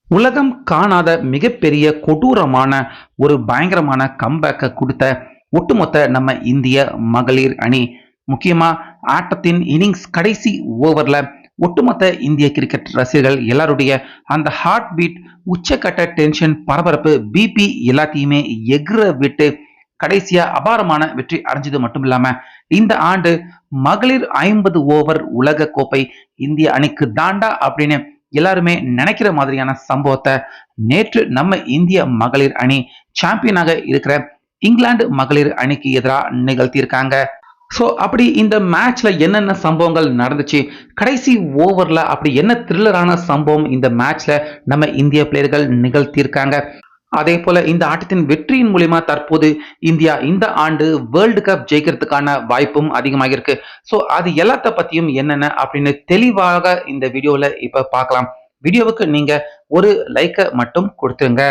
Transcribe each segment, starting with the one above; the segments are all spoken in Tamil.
உலகம் காணாத மிகப்பெரிய கொடூரமான ஒரு பயங்கரமான கம்பேக்கை கொடுத்த ஒட்டுமொத்த நம்ம இந்திய மகளிர் அணி. முக்கியமா ஆட்டத்தின் இன்னிங்ஸ் கடைசி ஓவர்ல ஒட்டுமொத்த இந்திய கிரிக்கெட் ரசிகர்கள் எல்லாருடைய அந்த ஹார்ட் பீட், உச்சக்கட்ட டென்ஷன், பரபரப்பு, பிபி எல்லாத்தையுமே எகிர விட்டு கடைசியா அபாரமான வெற்றி அடைஞ்சது மட்டும் இல்லாம இந்த ஆண்டு மகளிர் 50 ஓவர் உலக கோப்பை இந்திய அணிக்கு தாண்டா அப்படின்னு எல்லாருமே நினைக்கிற மாதிரியான சம்பவத்தை நேற்று நம்ம இந்திய மகளிர் அணி சாம்பியனாக இருக்கிற இங்கிலாந்து மகளிர் அணிக்கு எதிராக நிகழ்த்தியிருக்காங்க. ஸோ அப்படி இந்த மேட்ச்ல என்னென்ன சம்பவங்கள் நடந்துச்சு, கடைசி ஓவர்ல அப்படி என்ன த்ரில்லரான சம்பவம் இந்த மேட்ச்ல நம்ம இந்திய பிளேயர்கள் நிகழ்த்தியிருக்காங்க. அதே போல இந்த ஆட்டத்தின் வெற்றியின் மூலியமா தற்போது இந்தியா இந்த ஆண்டு வேர்ல்டு கப் ஜெயிக்கிறதுக்கான வாய்ப்பும் அதிகமாக இருக்கு. ஸோ அது எல்லாத்த பத்தியும் என்னென்ன அப்படின்னு தெளிவாக இந்த வீடியோல இப்ப பார்க்கலாம். வீடியோவுக்கு நீங்க ஒரு லைக்கை மட்டும் கொடுத்துருங்க.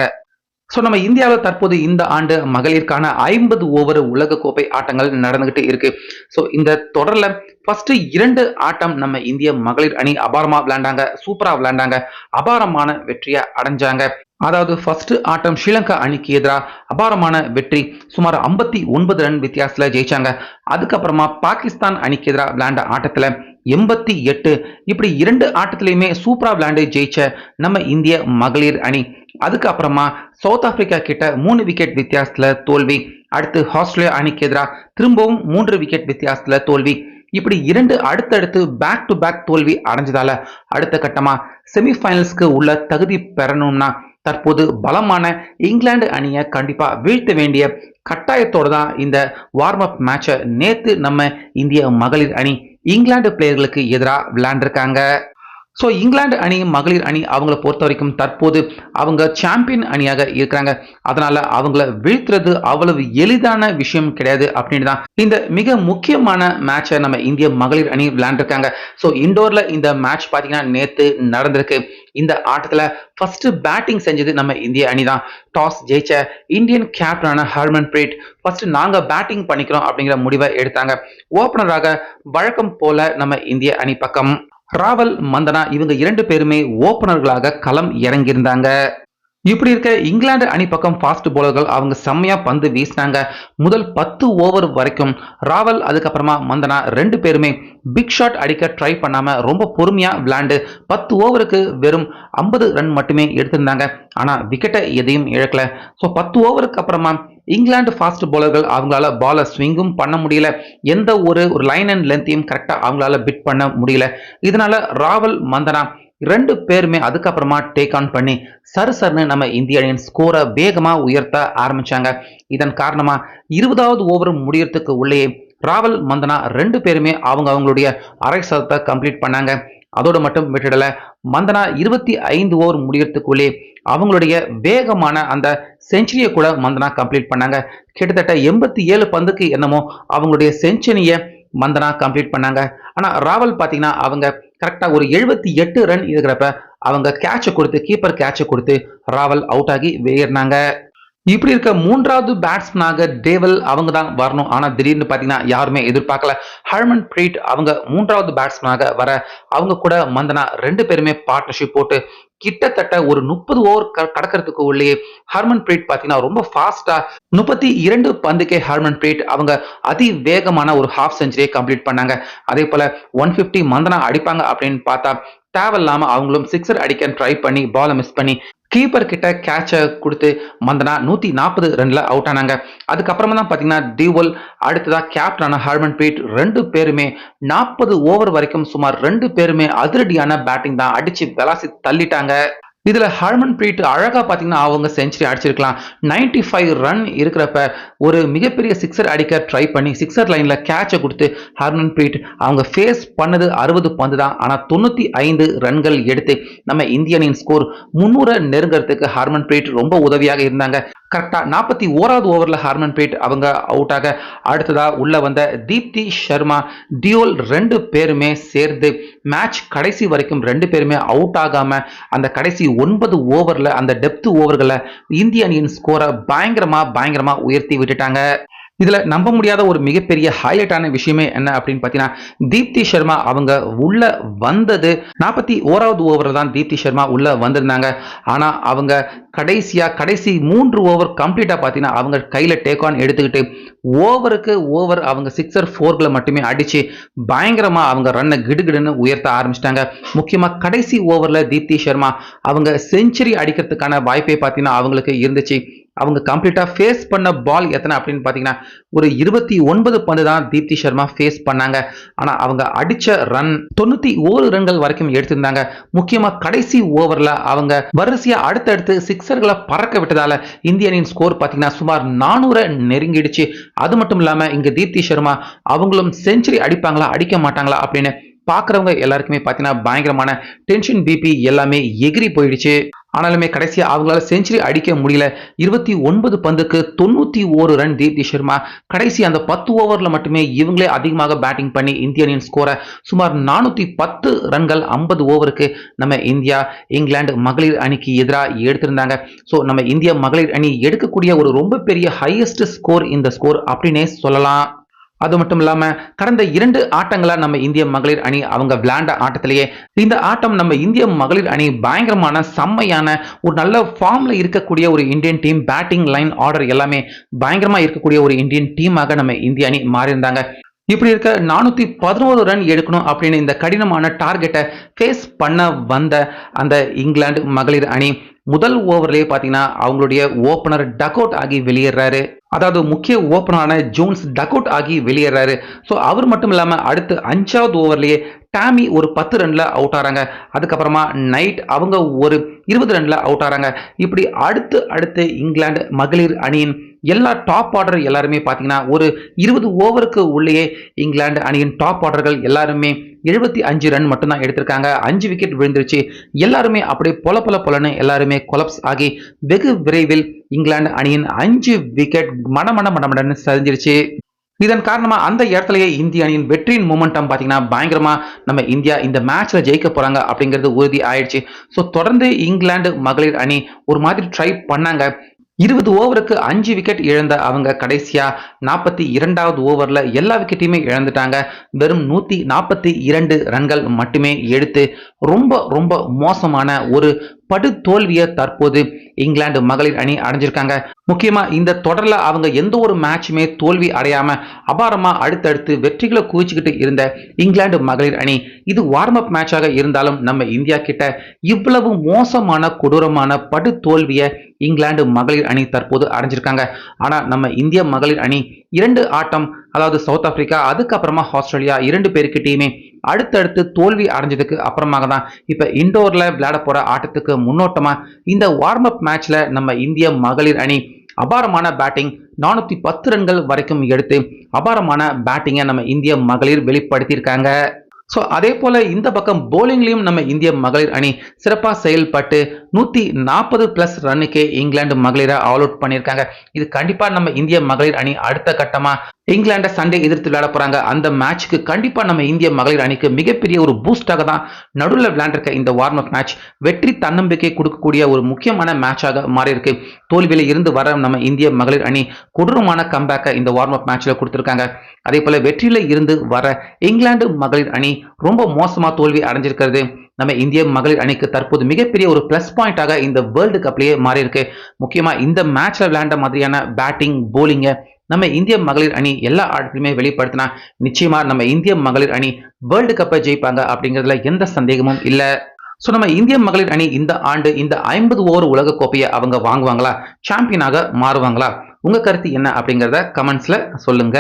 ஸோ நம்ம இந்தியாவில் தற்போது இந்த ஆண்டு மகளிருக்கான 50 ஓவர் உலக கோப்பை ஆட்டங்கள் நடந்துகிட்டு இருக்கு. ஸோ இந்த தொடர்ல ஃபர்ஸ்ட் 2 ஆட்டம் நம்ம இந்திய மகளிர் அணி அபாரமா விளையாண்டாங்க, சூப்பரா விளையாண்டாங்க, அபாரமான வெற்றியை அடைஞ்சாங்க. அதாவது ஃபர்ஸ்ட் ஆட்டம் ஸ்ரீலங்கா அணிக்கு எதிராக அபாரமான வெற்றி, சுமார் 59 ரன் வித்தியாசத்துல ஜெயிச்சாங்க. அதுக்கப்புறமா பாகிஸ்தான் அணிக்கு எதிராக விளையாண்ட ஆட்டத்துல 88, இப்படி 2 ஆட்டத்திலையுமே சூப்பரா விளையாண்டு ஜெயிச்ச நம்ம இந்திய மகளிர் அணி. அதுக்கப்புறமா சவுத் ஆப்பிரிக்கா கிட்ட 3 விக்கெட் வித்தியாசத்துல தோல்வி. அடுத்து ஆஸ்திரேலியா அணிக்கு எதிராக திரும்பவும் 3 விக்கெட் வித்தியாசத்துல தோல்வி. இப்படி 2 அடுத்தடுத்து பேக் டு பேக் தோல்வி அடைஞ்சதால அடுத்த கட்டமா செமிஃபைனல்ஸ்க்கு உள்ள தகுதி பெறணும்னா தற்போது பலமான இங்கிலாந்து அணியை கண்டிப்பா வீழ்த்த வேண்டிய கட்டாயத்தோடு தான் இந்த வார்ம் அப் மேட்சை நேத்து நம்ம இந்திய மகளிர் அணி இங்கிலாந்து பிளேயர்களுக்கு எதிராக விளையாண்டிருக்காங்க. ஸோ இங்கிலாந்து அணி மகளிர் அணி அவங்கள பொறுத்த வரைக்கும் தற்போது அவங்க சாம்பியன் அணியாக இருக்கிறாங்க. அதனால அவங்கள வீழ்த்துறது அவ்வளவு எளிதான விஷயம் கிடையாது அப்படின்னு தான் இந்த மிக முக்கியமான மேட்சை நம்ம இந்திய மகளிர் அணி விளையாண்டுருக்காங்க. ஸோ இண்டோர்ல இந்த மேட்ச் பார்த்தீங்கன்னா நேத்து நடந்திருக்கு. இந்த ஆட்டத்துல ஃபர்ஸ்ட் பேட்டிங் செஞ்சது நம்ம இந்திய அணி தான். டாஸ் ஜெயிச்ச இந்தியன் கேப்டனான ஹர்மன் பிரீட் ஃபர்ஸ்ட் நாங்க பேட்டிங் பண்ணிக்கிறோம் அப்படிங்கிற முடிவை எடுத்தாங்க. ஓபனராக வழக்கம் போல நம்ம இந்திய அணி பக்கம் ராவல், மந்தனா இவங்க 2 பேருமே ஓபனர்களாக களம் இறங்கியிருந்தாங்க. இப்படி இருக்க இங்கிலாந்து அணி பக்கம் ஃபாஸ்ட் போலர்கள் அவங்க செம்மையா பந்து வீசினாங்க. முதல் 10 ஓவர் வரைக்கும் ராவல் அதுக்கப்புறமா மந்தனா 2 பேருமே பிக் ஷாட் அடிக்க ட்ரை பண்ணாம ரொம்ப பொறுமையா விளையாண்டு 10 ஓவருக்கு வெறும் 50 ரன் மட்டுமே எடுத்திருந்தாங்க. ஆனா விக்கெட்டை எதையும் இழக்கல. ஸோ 10 ஓவருக்கு அப்புறமா இங்கிலாந்து ஃபாஸ்ட் போலர்கள் அவங்களால பாலை ஸ்விங்கும் பண்ண முடியல, எந்த ஒரு லைன் அண்ட் லென்த்தையும் கரெக்டா அவங்களால பிட் பண்ண முடியல. இதனால ராவல், மந்தனா 2 பேருமே அதுக்கப்புறமா டேக் ஆன் பண்ணி சருசர்னு நம்ம இந்திய அணியின் ஸ்கோரை வேகமா உயர்த்த ஆரம்பிச்சாங்க. இதன் காரணமா 20வது ஓவர் முடியறதுக்கு உள்ளே ராவல், மந்தனா 2 பேருமே அவங்களுடைய அரை சதத்தை கம்ப்ளீட் பண்ணாங்க. அதோடு மட்டும் விட்டுடல, மந்தனா 25 ஓவர் முடியறதுக்குள்ளே அவங்களுடைய வேகமான அந்த செஞ்சுரியை கூட மந்தனா கம்ப்ளீட் பண்ணாங்க. கிட்டத்தட்ட 87 பந்துக்கு என்னமோ அவங்களுடைய செஞ்சுரியை மந்தனா கம்ப்ளீட் பண்ணாங்க. ஆனா ராவல் பாத்தீங்கன்னா அவங்க கரெக்டா ஒரு 78 ரன் இருக்கிறப்ப அவங்க கேட்சை கொடுத்து, கீப்பர் கேட்சை கொடுத்து ராவல் அவுட் ஆகி வெளியேறினாங்க. இப்படி இருக்க 3வது பேட்ஸ்மேனாக டேவல் அவங்க தான் வரணும். ஆனா திடீர்னு பாத்தீங்கன்னா யாருமே எதிர்பார்க்கல. ஹர்மன் பிரீட் அவங்க 3வது பேட்ஸ்மேனாக வர அவங்க கூட மந்தனா 2 பேருமே பார்ட்னர்ஷிப் போட்டு கிட்டத்தட்ட ஒரு 30 ஓவர் கடக்கிறதுக்கு உள்ளே ஹர்மன் பிரீட் பாத்தீங்கன்னா ரொம்ப ஃபாஸ்டா 32 பந்துக்கே ஹர்மன் பிரீட் அவங்க அதி வேகமான ஒரு ஹாஃப் செஞ்சுரியை கம்ப்ளீட் பண்ணாங்க. அதே போல 150 மந்தனா அடிப்பாங்க அப்படின்னு பார்த்தா தேவையில்லாம அவங்களும் சிக்ஸர் அடிக்க ட்ரை பண்ணி பாலை மிஸ் பண்ணி கீப்பர் கிட்ட கேட்சை கொடுத்து மந்தனா 140 ரன்ல அவுட் ஆனாங்க. அதுக்கப்புறமா தான் பாத்தீங்கன்னா டிவோல், அடுத்ததா கேப்டனான ஹர்மன் பிரீட் 2 பேருமே 40 ஓவர் வரைக்கும் சுமார் 2 பேருமே அதிரடியான பேட்டிங் தான் அடிச்சு விளாசி தள்ளிட்டாங்க. இதுல ஹர்மன் பிரீட் அழகா பாத்தீங்கன்னா அவங்க செஞ்சுரி அடிச்சிருக்கலாம். 95 ரன் இருக்கிறப்ப ஒரு மிகப்பெரிய சிக்ஸர் அடிக்க ட்ரை பண்ணி சிக்ஸர் லைன்ல கேட்சை கொடுத்து ஹர்மன் பிரீட் அவங்க ஃபேஸ் பண்ணது 60 பந்து தான். ஆனா 95 ரன்கள் எடுத்து நம்ம இந்தியனின் ஸ்கோர் 300 நெருங்கிறதுக்கு ஹர்மன் பிரீட் ரொம்ப உதவியாக இருந்தாங்க. கரெக்டா 41வது ஓவர்ல ஹர்மன் பிரீட் அவங்க அவுட் ஆக அடுத்ததா உள்ள வந்த தீப்தி சர்மா, டியோல் 2 பேருமே சேர்ந்து மேட்ச் கடைசி வரைக்கும் 2 பேருமே அவுட் ஆகாம அந்த கடைசி 9 ஓவர்ல அந்த டெப்த் ஓவர்களை இந்திய அணியின் ஸ்கோரை பயங்கரமா உயர்த்தி விட்டுட்டாங்க. இதுல நம்ப முடியாத ஒரு மிகப்பெரிய ஹைலைட்டான விஷயமே என்ன அப்படின்னு பாத்தீங்கன்னா, தீப்தி சர்மா அவங்க உள்ள வந்தது 41வது ஓவர்ல தான் தீப்தி சர்மா உள்ள வந்திருந்தாங்க. ஆனா அவங்க கடைசி 3 ஓவர் கம்ப்ளீட்டா பாத்தீங்கன்னா அவங்க கையில டேக் ஆன் எடுத்துக்கிட்டு ஓவருக்கு ஓவர் அவங்க சிக்ஸர் ஃபோர்களை மட்டுமே அடிச்சு பயங்கரமா அவங்க ரன்னை கிடுகிடுன்னு உயர்த்த ஆரம்பிச்சிட்டாங்க. முக்கியமா கடைசி ஓவர்ல தீப்தி சர்மா அவங்க செஞ்சுரி அடிக்கிறதுக்கான வாய்ப்பே பாத்தீங்கன்னா அவங்களுக்கு இருந்துச்சு. அவங்க கம்ப்ளீட்டா ஃபேஸ் பண்ண பால் எத்தனை அப்படின்னு பாத்தீங்கன்னா ஒரு 29 பந்து தான் தீப்தி சர்மா ஃபேஸ் பண்ணாங்க. ஆனா அவங்க அடிச்ச ரன் 91 ரன்கள் வரைக்கும் எடுத்திருந்தாங்க. முக்கியமா கடைசி ஓவர்ல அவங்க வரிசையா அடுத்தடுத்து சிக்ஸர்களை பறக்க விட்டதால இந்திய அணியின் ஸ்கோர் பாத்தீங்கன்னா சுமார் 400 நெருங்கிடுச்சு. அது மட்டும் இல்லாம இங்க தீப்தி சர்மா அவங்களும் செஞ்சுரி அடிப்பாங்களா அடிக்க மாட்டாங்களா அப்படின்னு பாக்குறவங்க எல்லாருக்குமே பாத்தீங்கன்னா பயங்கரமான டென்ஷன் பிபி எல்லாமே எகிரி போயிடுச்சு. ஆனாலுமே கடைசியா அவங்களால செஞ்சுரி அடிக்க முடியல. 29 பந்துக்கு 91 ரன் தீப்தி சர்மா கடைசி அந்த 10 ஓவர்ல மட்டுமே இவங்களே அதிகமாக பேட்டிங் பண்ணி இந்திய அணியின் ஸ்கோரை சுமார் 410 ரன்கள் 50 ஓவருக்கு நம்ம இந்தியா இங்கிலாந்து மகளிர் அணிக்கு எதிராக எடுத்திருந்தாங்க. ஸோ நம்ம இந்திய மகளிர் அணி எடுக்கக்கூடிய ஒரு ரொம்ப பெரிய ஹையஸ்ட் ஸ்கோர் இந்த ஸ்கோர் அப்படின்னே சொல்லலாம். அது மட்டும் இல்லாம கடந்த 2 ஆட்டங்களா நம்ம இந்திய மகளிர் அணி அவங்க விளையாண்ட ஆட்டத்திலேயே இந்த ஆட்டம் நம்ம இந்திய மகளிர் அணி பயங்கரமான செம்மையான ஒரு நல்ல ஃபார்ம்ல இருக்கக்கூடிய ஒரு Indian team, batting line order எல்லாமே பயங்கரமா இருக்கக்கூடிய ஒரு இந்தியன் டீமாக நம்ம இந்திய அணி மாறி இருந்தாங்க. இப்படி இருக்க 411 ரன் எடுக்கணும் அப்படின்னு இந்த கடினமான டார்கெட்டை ஃபேஸ் பண்ண வந்த அந்த இங்கிலாந்து மகளிர் அணி முதல் ஓவர்லயே பாத்தீங்கன்னா அவங்களுடைய ஓபனர் டக் அவுட் ஆகி வெளியேறாரு. அதாவது முக்கிய ஓபனரான ஜோன்ஸ் டக் அவுட் ஆகி வெளியேறாரு. ஸோ அவர் மட்டும் இல்லாம அடுத்து 5வது ஓவர்லயே டாமி ஒரு 10 ரன்ல அவுட் ஆறாங்க. அதுக்கப்புறமா நைட் அவங்க ஒரு 20 ரன்ல அவுட் ஆறாங்க. இப்படி அடுத்து இங்கிலாந்து மகளிர் அணியின் எல்லா டாப் ஆர்டர் எல்லாருமே பாத்தீங்கன்னா ஒரு 20 ஓவருக்கு உள்ளேயே இங்கிலாந்து அணியின் டாப் ஆர்டர்கள் எல்லாருமே 75 ரன் மட்டும் தான் எடுத்திருக்காங்க. 5 விக்கெட் விழுந்துருச்சு. எல்லாருமே அப்படியே பொலன்னு எல்லாருமே கொலப்ஸ் ஆகி வெகு விரைவில் இங்கிலாந்து அணியின் 5 விக்கெட் மடமடன்னு சரிஞ்சிருச்சு. இதன் காரணமா அந்த இடத்துலயே இந்திய அணியின் வெற்றியின் மூமெண்டம் பாத்தீங்கன்னா பயங்கரமா நம்ம இந்தியா இந்த மேட்ச்ல ஜெயிக்க போறாங்க அப்படிங்கிறது உறுதி ஆயிடுச்சு. ஸோ தொடர்ந்து இங்கிலாந்து மகளிர் அணி ஒரு மாதிரி ட்ரை பண்ணாங்க. 20 ஓவருக்கு 5 விக்கெட் இழந்த அவங்க கடைசியா 42வது ஓவர்ல எல்லா விக்கெட்டையுமே இழந்துட்டாங்க. வெறும் 142 ரன்கள் மட்டுமே எடுத்து ரொம்ப மோசமான ஒரு படு தோல்வியை தற்போது இங்கிலாந்து மகளிர் அணி அடைஞ்சிருக்காங்க. முக்கியமா இந்த தொடர்ல அவங்க எந்த ஒரு மேட்சுமே தோல்வி அடையாம அபாரமா அடுத்தடுத்து வெற்றிகளை குவிச்சுக்கிட்டு இருந்த இங்கிலாந்து மகளிர் அணி இது வார்ம் அப் மேட்சாக இருந்தாலும் நம்ம இந்தியா கிட்ட இவ்வளவு மோசமான கொடூரமான படு தோல்வியை இங்கிலாந்து மகளிர் அணி தற்போது அடைஞ்சிருக்காங்க. ஆனா நம்ம இந்திய மகளிர் அணி 2 ஆட்டம், அதாவது சவுத் ஆப்பிரிக்கா அதுக்கப்புறமா ஆஸ்திரேலியா 2 பேருக்கிட்டையுமே அடுத்தடுத்து தோல்வி அடைஞ்சதுக்கு அப்புறமாக தான் இப்ப இண்டோர்ல விளையாட போற ஆட்டத்துக்கு முன்னோட்டமா இந்த வார்ம் அப் மேட்ச்ல நம்ம இந்திய மகளிர் அணி அபாரமான பேட்டிங் 410 ரன்கள் வரைக்கும் எடுத்து அபாரமான பேட்டிங்கை நம்ம இந்திய மகளிர் வெளிப்படுத்தியிருக்காங்க. ஸோ அதே போல இந்த பக்கம் போலிங்லையும் நம்ம இந்திய மகளிர் அணி சிறப்பாக செயல்பட்டு 140+ ரன்னுக்கே இங்கிலாந்து மகளிரை ஆல் அவுட் பண்ணியிருக்காங்க. இது கண்டிப்பா நம்ம இந்திய மகளிர் அணி அடுத்த கட்டமா இங்கிலாண்டை சண்டே எதிர்த்து விளையாட போறாங்க. அந்த மேட்சுக்கு கண்டிப்பா நம்ம இந்திய மகளிர் அணிக்கு மிகப்பெரிய ஒரு பூஸ்டாக தான் நடுவில் விளையாண்டிருக்க இந்த வார்ம் அப் மேட்ச் வெற்றி தன்னம்பிக்கை கொடுக்கக்கூடிய ஒரு முக்கியமான மேட்சாக மாறி இருக்கு. தோல்வியில இருந்து வர நம்ம இந்திய மகளிர் அணி கொடூரமான கம்பேக்கை இந்த வார்ம் அப் மேட்ச்ல கொடுத்திருக்காங்க. அதே போல வெற்றியில இருந்து வர இங்கிலாந்து மகளிர் அணி ரொம்ப மோசமா தோல்வி அடைஞ்சிருக்கிறது நம்ம இந்திய மகளிர் அணிக்கு தற்போது மிகப்பெரிய ஒரு பிளஸ் பாயிண்டாக இந்த வேர்ல்டு கப்லயே மாறி இருக்கு. முக்கியமா இந்த மேட்ச்ல விளையாண்ட மாதிரியான பேட்டிங் போலிங்க நம்ம இந்திய மகளிர் அணி எல்லா ஆட்டத்திலுமே வெளிப்படுத்தினா நிச்சயமா நம்ம இந்திய மகளிர் அணி வேர்ல்டு கப்பை ஜெயிப்பாங்க அப்படிங்கிறதுல எந்த சந்தேகமும் இல்ல. சோ நம்ம இந்திய மகளிர் அணி இந்த ஆண்டு இந்த 50 ஓவர் உலக கோப்பையை அவங்க வாங்குவாங்களா, சாம்பியனாக மாறுவாங்களா? உங்க கருத்து என்ன அப்படிங்கறத கமெண்ட்ஸ்ல சொல்லுங்க.